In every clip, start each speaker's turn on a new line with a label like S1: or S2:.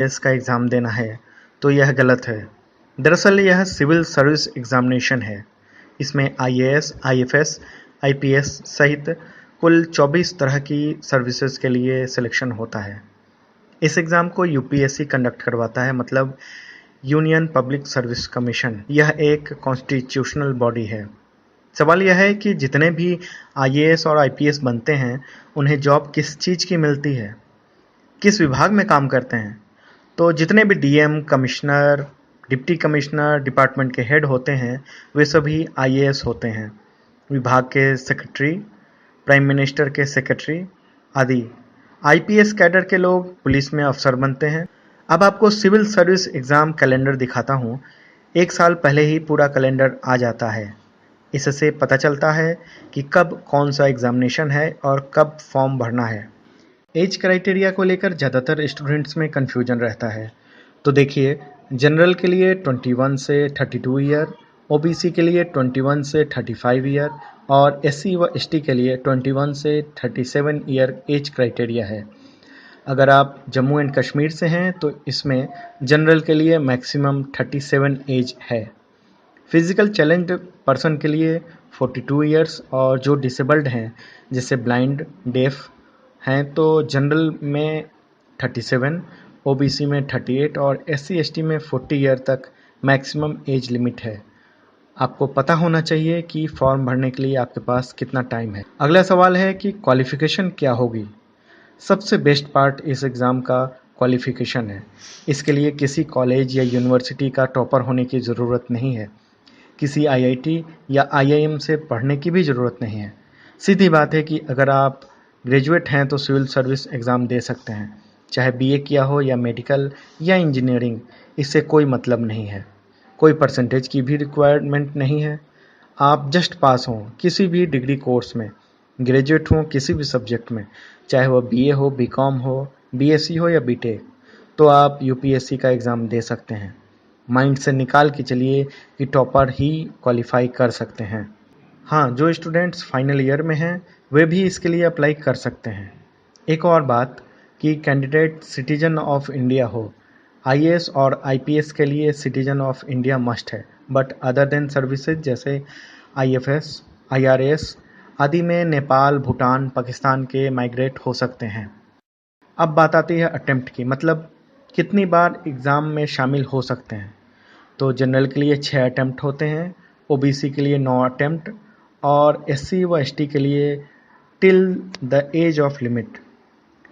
S1: का एग्ज़ाम देना है तो यह गलत है। दरअसल यह सिविल सर्विस एग्ज़ामिनेशन है। इसमें आईएएस, आईएफएस, आईपीएस सहित कुल 24 तरह की सर्विसेज के लिए सिलेक्शन होता है। इस एग्ज़ाम को यूपीएससी कंडक्ट करवाता है, मतलब यूनियन पब्लिक सर्विस कमीशन। यह एक कॉन्स्टिट्यूशनल बॉडी है। सवाल यह है कि जितने भी आईएएस और आईपीएस बनते हैं उन्हें जॉब किस चीज़ की मिलती है, किस विभाग में काम करते हैं। तो जितने भी DM, commissioner, deputy commissioner, department के हेड होते हैं वे सभी आईएएस होते हैं। विभाग के सेक्रेटरी, प्राइम मिनिस्टर के सेक्रेटरी आदि। आईपीएस कैडर के लोग पुलिस में अफसर बनते हैं। अब आपको सिविल सर्विस एग्ज़ाम कैलेंडर दिखाता हूँ। एक साल पहले ही पूरा कैलेंडर आ जाता है। इससे पता चलता है कि कब कौन सा एग्ज़ामिनेशन है और कब फॉर्म भरना है। एज क्राइटेरिया को लेकर ज़्यादातर स्टूडेंट्स में कन्फ्यूजन रहता है। तो देखिए, जनरल के लिए 21 से 32 ईयर, ओबीसी के लिए 21 से 35 ईयर और एससी व एसटी के लिए 21 से 37 ईयर एज क्राइटेरिया है। अगर आप जम्मू एंड कश्मीर से हैं तो इसमें जनरल के लिए मैक्सिमम 37 एज है। फिजिकल चैलेंज्ड पर्सन के लिए 42 ईयर्स और जो डिसेबल्ड हैं जैसे ब्लाइंड, डेफ हैं तो जनरल में 37, ओबीसी में 38 और एससी एसटी में 40 ईयर तक मैक्सिमम एज लिमिट है। आपको पता होना चाहिए कि फॉर्म भरने के लिए आपके पास कितना टाइम है। अगला सवाल है कि क्वालिफ़िकेशन क्या होगी। सबसे बेस्ट पार्ट इस एग्ज़ाम का क्वालिफ़िकेशन है। इसके लिए किसी कॉलेज या यूनिवर्सिटी का टॉपर होने की ज़रूरत नहीं है। किसी आईआईटी या आईआईएम से पढ़ने की भी ज़रूरत नहीं है। सीधी बात है कि अगर आप ग्रेजुएट हैं तो सिविल सर्विस एग्ज़ाम दे सकते हैं, चाहे बीए किया हो या मेडिकल या इंजीनियरिंग, इससे कोई मतलब नहीं है। कोई परसेंटेज की भी रिक्वायरमेंट नहीं है। आप जस्ट पास हों किसी भी डिग्री कोर्स में, ग्रेजुएट हों किसी भी सब्जेक्ट में, चाहे वह बीए हो, बीकॉम हो, बीएससी हो या बीटेक, तो आप यूपीएससी का एग्ज़ाम दे सकते हैं। माइंड से निकाल के चलिए कि टॉपर ही क्वालिफाई कर सकते हैं। हाँ, जो स्टूडेंट्स फाइनल ईयर में हैं वे भी इसके लिए अप्लाई कर सकते हैं। एक और बात कि कैंडिडेट सिटीजन ऑफ इंडिया हो। आईएएस और आईपीएस के लिए सिटीजन ऑफ इंडिया मस्ट है, बट अदर देन सर्विसेज जैसे आईएफएस, आईआरएस आदि में नेपाल, भूटान, पाकिस्तान के माइग्रेट हो सकते हैं। अब बात आती है अटेम्प्ट की, मतलब कितनी बार एग्ज़ाम में शामिल हो सकते हैं। तो जनरल के लिए 6 अटैम्प्ट होते हैं, ओबीसी के लिए 9 अटैम्प्ट और एससी व एसटी के लिए till the age of limit.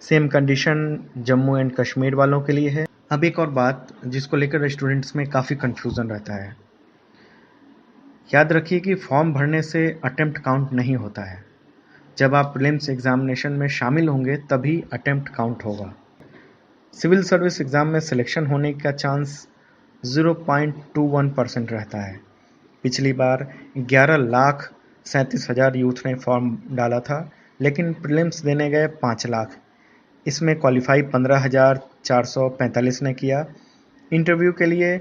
S1: Same condition Jammu and Kashmir वालों के लिए है। अब एक और बात जिसको लेकर स्टूडेंट्स में काफ़ी कन्फ्यूज़न रहता है। याद रखिए कि फॉर्म भरने से अटैम्प्ट काउंट नहीं होता है। जब आप प्रीलिम्स एग्जामिनेशन में शामिल होंगे तभी अटैम्प्ट काउंट होगा। सिविल सर्विस एग्ज़ाम में सिलेक्शन होने का चांस 0.21% रहता है। पिछली बार 11,37,000 यूथ ने फॉर्म डाला था, लेकिन प्रीलिम्स देने गए 5 लाख। इसमें क्वालिफाई 15,445 ने किया। इंटरव्यू के लिए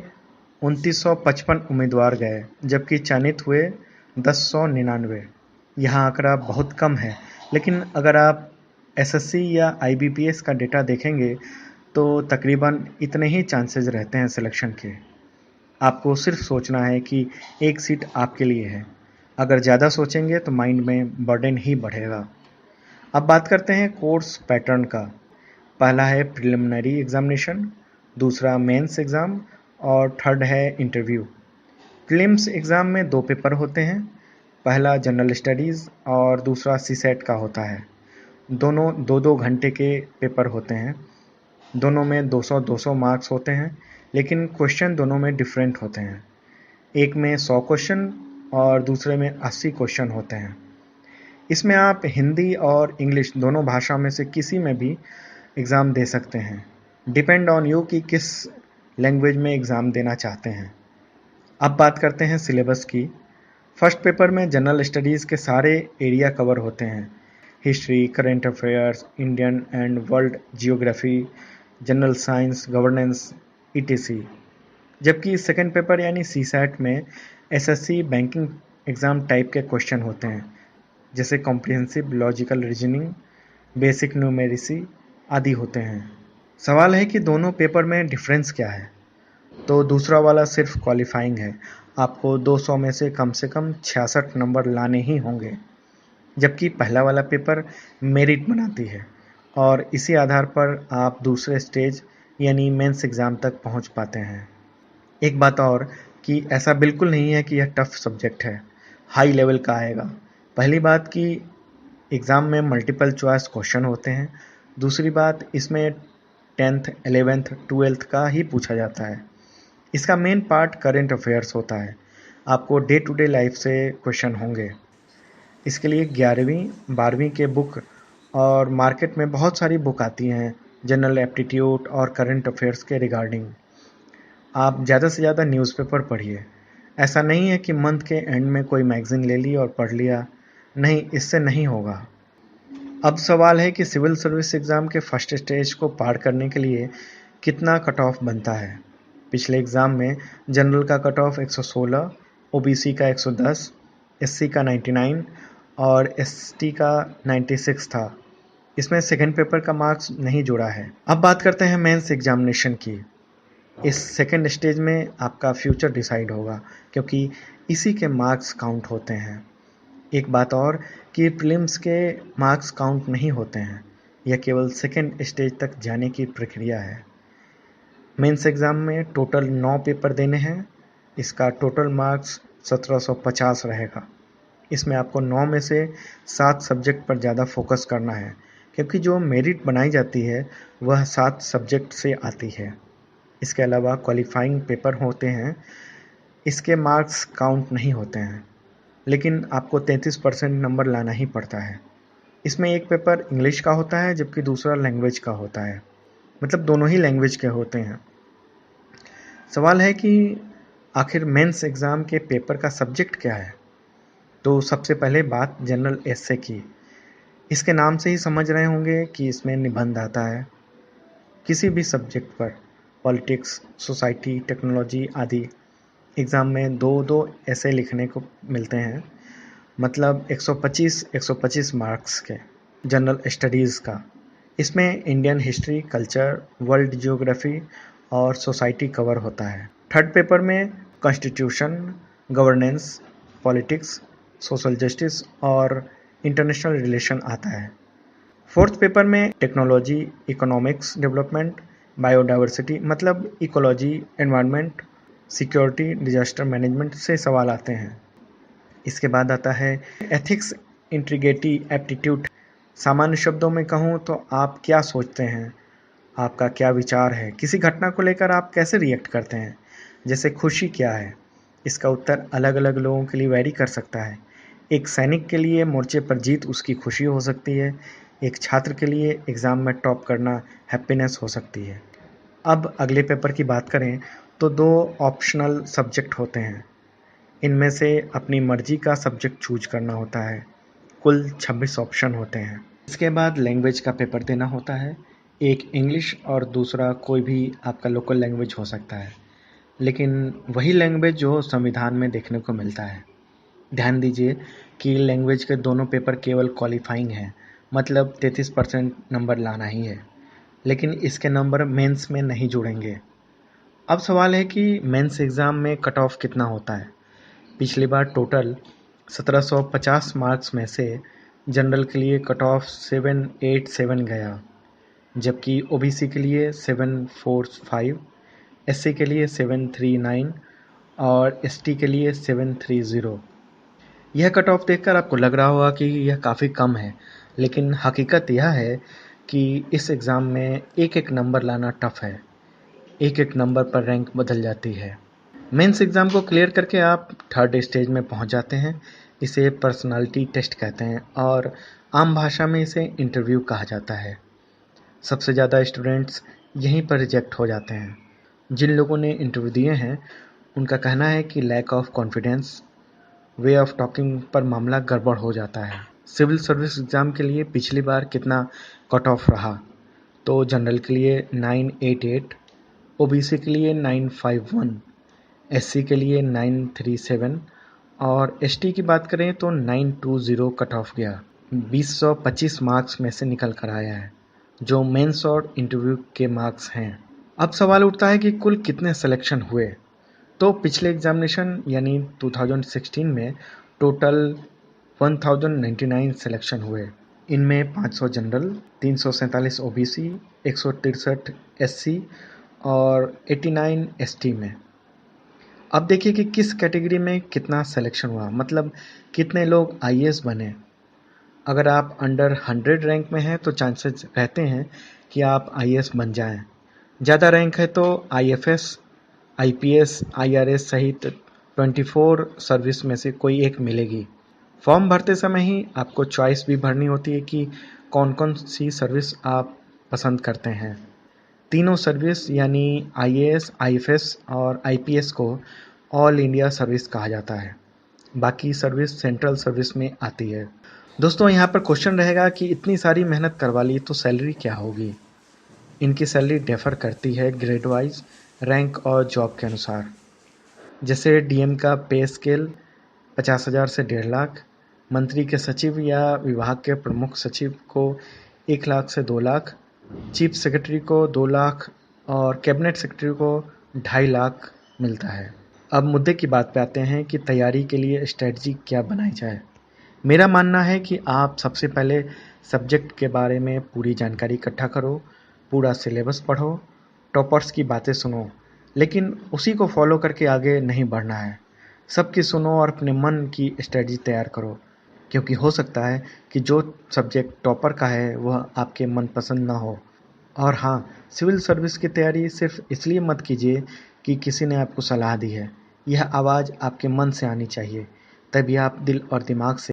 S1: 2,955 उम्मीदवार गए, जबकि चयनित हुए 10,199। यहाँ आंकड़ा बहुत कम है, लेकिन अगर आप एसएससी या आईबीपीएस का डेटा देखेंगे तो तकरीबन इतने ही चांसेस रहते हैं सिलेक्शन के। आपको सिर्फ सोचना है कि एक सीट आपके लिए है। अगर ज़्यादा सोचेंगे तो माइंड में बर्डन ही बढ़ेगा। अब बात करते हैं कोर्स पैटर्न का। पहला है प्रिलिमिनरी एग्जामिनेशन, दूसरा मेंस एग्ज़ाम और थर्ड है इंटरव्यू। प्रीलिम्स एग्ज़ाम में 2 पेपर होते हैं। पहला जनरल स्टडीज़ और दूसरा सीसेट का होता है। दोनों 2-2 घंटे के पेपर होते हैं। दोनों में 200-200 मार्क्स होते हैं, लेकिन क्वेश्चन दोनों में डिफरेंट होते हैं। एक में 100 क्वेश्चन और दूसरे में 80 क्वेश्चन होते हैं। इसमें आप हिंदी और इंग्लिश दोनों भाषा में से किसी में भी एग्ज़ाम दे सकते हैं। डिपेंड ऑन यू कि किस लैंग्वेज में एग्ज़ाम देना चाहते हैं। अब बात करते हैं सिलेबस की। फर्स्ट पेपर में जनरल स्टडीज़ के सारे एरिया कवर होते हैं। History, current affairs, Indian and world geography, general science, governance etc. जबकि सेकंड पेपर यानी सीसैट में एसएससी बैंकिंग एग्ज़ाम टाइप के क्वेश्चन होते हैं, जैसे comprehensive logical reasoning, basic numeracy आदि होते हैं। सवाल है कि दोनों पेपर में डिफरेंस क्या है। तो दूसरा वाला सिर्फ क्वालिफाइंग है, आपको 200 में से कम 66 नंबर लाने ही होंगे, जबकि पहला वाला पेपर मेरिट बनाती है और इसी आधार पर आप दूसरे स्टेज यानी मेंस एग्ज़ाम तक पहुंच पाते हैं। एक बात और कि ऐसा बिल्कुल नहीं है कि यह टफ सब्जेक्ट है, हाई लेवल का आएगा। पहली बात कि एग्ज़ाम में मल्टीपल चॉइस क्वेश्चन होते हैं। दूसरी बात, इसमें 10th 11th 12th का ही पूछा जाता है। इसका मेन पार्ट करंट अफेयर्स होता है, आपको डे टू डे लाइफ से क्वेश्चन होंगे। इसके लिए 11वीं 12वीं के बुक और मार्केट में बहुत सारी बुक आती हैं जनरल एप्टीट्यूड और करंट अफेयर्स के रिगार्डिंग। आप ज़्यादा से ज़्यादा न्यूज़पेपर पढ़िए। ऐसा नहीं है कि मंथ के एंड में कोई मैगज़ीन ले ली और पढ़ लिया, नहीं, इससे नहीं होगा। अब सवाल है कि सिविल सर्विस एग्ज़ाम के फर्स्ट स्टेज को पार करने के लिए कितना कट ऑफ बनता है। पिछले एग्ज़ाम में जनरल का कट ऑफ 116, ओबीसी का 110, एससी का 99 और एसटी का 96 था। इसमें सेकंड पेपर का मार्क्स नहीं जुड़ा है। अब बात करते हैं मेंस एग्जामिनेशन की। इस सेकंड स्टेज में आपका फ्यूचर डिसाइड होगा, क्योंकि इसी के मार्क्स काउंट होते हैं। एक बात और कि प्रीलिम्स के मार्क्स काउंट नहीं होते हैं, यह केवल सेकंड स्टेज तक जाने की प्रक्रिया है। मेंस एग्ज़ाम में टोटल 9 पेपर देने हैं। इसका टोटल मार्क्स 1750 रहेगा। इसमें आपको 9 में से 7 सब्जेक्ट पर ज़्यादा फोकस करना है, क्योंकि जो मेरिट बनाई जाती है वह 7 सब्जेक्ट से आती है। इसके अलावा क्वालिफाइंग पेपर होते हैं, इसके मार्क्स काउंट नहीं होते हैं, लेकिन आपको 33% नंबर लाना ही पड़ता है। इसमें एक पेपर इंग्लिश का होता है जबकि दूसरा लैंग्वेज का होता है, मतलब दोनों ही लैंग्वेज के होते हैं। सवाल है कि आखिर मेंस एग्ज़ाम के पेपर का सब्जेक्ट क्या है। तो सबसे पहले बात जनरल एसे की। इसके नाम से ही समझ रहे होंगे कि इसमें निबंध आता है। किसी भी सब्जेक्ट पर, पॉलिटिक्स, सोसाइटी, टेक्नोलॉजी आदि, एग्ज़ाम में दो दो ऐसे लिखने को मिलते हैं, मतलब 125 मार्क्स के। जनरल स्टडीज़ का, इसमें Indian history, culture, world geography और सोसाइटी कवर होता है। थर्ड पेपर में constitution, governance, politics, social justice और इंटरनेशनल रिलेशन आता है। फोर्थ पेपर में टेक्नोलॉजी, इकोनॉमिक्स डेवलपमेंट, बायोडाइवर्सिटी मतलब ecology, environment, security, disaster management से सवाल आते हैं। इसके बाद आता है एथिक्स, इंटीग्रिटी, एप्टीट्यूड। सामान्य शब्दों में कहूँ तो आप क्या सोचते हैं, आपका क्या विचार है, किसी घटना को लेकर आप कैसे रिएक्ट करते हैं। जैसे खुशी क्या है, इसका उत्तर अलग अलग लोगों के लिए वैरी कर सकता है। एक सैनिक के लिए मोर्चे पर जीत उसकी खुशी हो सकती है, एक छात्र के लिए एग्ज़ाम में टॉप करना हैप्पीनेस हो सकती है। अब अगले पेपर की बात करें तो 2 ऑप्शनल सब्जेक्ट होते हैं। इनमें से अपनी मर्जी का सब्जेक्ट चूज करना होता है। कुल 26 ऑप्शन होते हैं। इसके बाद लैंग्वेज का पेपर देना होता है। एक इंग्लिश और दूसरा कोई भी आपका लोकल लैंग्वेज हो सकता है, लेकिन वही लैंग्वेज जो संविधान में देखने को मिलता है। ध्यान दीजिए कि लैंग्वेज के दोनों पेपर केवल क्वालिफाइंग हैं, मतलब 33% नंबर लाना ही है, लेकिन इसके नंबर मेंस में नहीं जुड़ेंगे। अब सवाल है कि मेंस एग्ज़ाम में कट ऑफ कितना होता है। पिछली बार टोटल 1750 मार्क्स में से जनरल के लिए कट ऑफ 787 गया, जबकि ओबीसी के लिए 745, एससी के लिए 739 और एसटी के लिए 730। यह कट ऑफ देखकर आपको लग रहा होगा कि यह काफ़ी कम है, लेकिन हकीकत यह है कि इस एग्ज़ाम में एक एक नंबर लाना टफ है। एक एक नंबर पर रैंक बदल जाती है। मेंस एग्ज़ाम को क्लियर करके आप थर्ड स्टेज में पहुंच जाते हैं। इसे पर्सनालिटी टेस्ट कहते हैं और आम भाषा में इसे इंटरव्यू कहा जाता है। सबसे ज़्यादा स्टूडेंट्स यहीं पर रिजेक्ट हो जाते हैं। जिन लोगों ने इंटरव्यू दिए हैं उनका कहना है कि lack of confidence, way of talking पर मामला गड़बड़ हो जाता है। सिविल सर्विस एग्ज़ाम के लिए पिछली बार कितना कट ऑफ रहा, तो जनरल के लिए 988, ओबीसी के लिए 951, एससी के लिए 937 और एसटी की बात करें तो 920 कट ऑफ गया। 2025 मार्क्स में से निकल कर आया है। जो मेंस और इंटरव्यू के मार्क्स हैं। अब सवाल उठता है कि कुल कितने सिलेक्शन हुए। तो पिछले एग्जामिनेशन यानी 2016 में टोटल 1099 सिलेक्शन हुए। इनमें 500 जनरल, 347 ओबीसी, 163 एससी और 89 एसटी में। अब देखिए कि किस कैटेगरी में कितना सिलेक्शन हुआ, मतलब कितने लोग आईएएस बने। अगर आप अंडर 100 रैंक में हैं तो चांसेस रहते हैं कि आप आईएएस बन जाएं। ज़्यादा रैंक है तो आईएफएस, आईपीएस, आईआरएस सहित 24 सर्विस में से कोई एक मिलेगी। फॉर्म भरते समय ही आपको चॉइस भी भरनी होती है कि कौन कौन सी सर्विस आप पसंद करते हैं। तीनों सर्विस यानी आईएएस, आईएफएस और आईपीएस को ऑल इंडिया सर्विस कहा जाता है। बाकी सर्विस सेंट्रल सर्विस में आती है। दोस्तों, यहाँ पर क्वेश्चन रहेगा कि इतनी सारी मेहनत करवा ली तो सैलरी क्या होगी। इनकी सैलरी डिफर करती है ग्रेड वाइज, रैंक और जॉब के अनुसार। जैसे डीएम का पे स्केल 50,000 से 1.5 लाख, मंत्री के सचिव या विभाग के प्रमुख सचिव को 1 लाख से 2 लाख, चीफ सेक्रेटरी को 2 लाख और कैबिनेट सेक्रेटरी को 2.5 लाख मिलता है। अब मुद्दे की बात पे आते हैं कि तैयारी के लिए स्ट्रेटजी क्या बनाई जाए। मेरा मानना है कि आप सबसे पहले सब्जेक्ट के बारे में पूरी जानकारी इकट्ठा करो, पूरा सिलेबस पढ़ो, टॉपर्स की बातें सुनो, लेकिन उसी को फॉलो करके आगे नहीं बढ़ना है। सबकी सुनो और अपने मन की स्ट्रेटजी तैयार करो, क्योंकि हो सकता है कि जो सब्जेक्ट टॉपर का है वह आपके मनपसंद ना हो। और हाँ, सिविल सर्विस की तैयारी सिर्फ इसलिए मत कीजिए कि किसी ने आपको सलाह दी है। यह आवाज़ आपके मन से आनी चाहिए, तभी आप दिल और दिमाग से